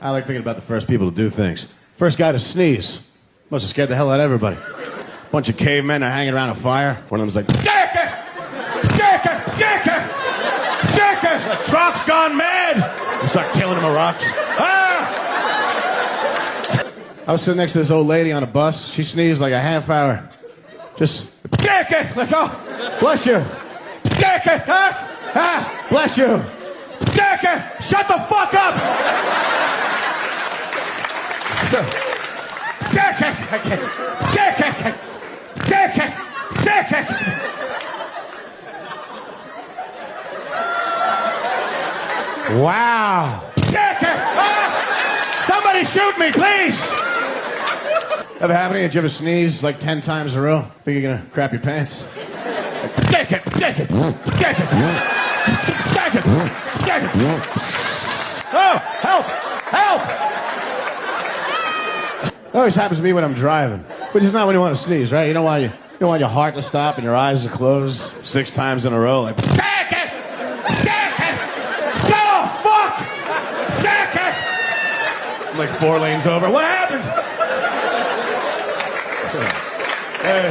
I like thinking about the first people to do things. First guy to sneeze. Must have scared the hell out of everybody. Bunch of cavemen are hanging around a fire. One of them's like, Dickie! Dickie! Dickie! Dickie! The truck's gone mad! You start killing him with rocks. Ah! I was sitting next to this old lady on a bus. She sneezed like a half hour. Just, Dickie! Like, oh, bless you. Dickie! Ah! Ah! Bless you. Dickie! Shut the fuck up! Dickie! Dickie! Dickie! Dickie! Wow! Dickie! Ah! Somebody shoot me, please! Ever happened to you? Did you ever sneeze like 10 times in a row? Think you're gonna crap your pants? Dickie! Dickie! Dickie! Dickie! Dickie! Oh! Help! Help! It always happens to me when I'm driving, which is not when you want to sneeze, right? You don't want your heart to stop and your eyes to close 6 times in a row. Like, take it! Take it! Oh, fuck! Take it! I'm like 4 lanes over. What happened? Hey.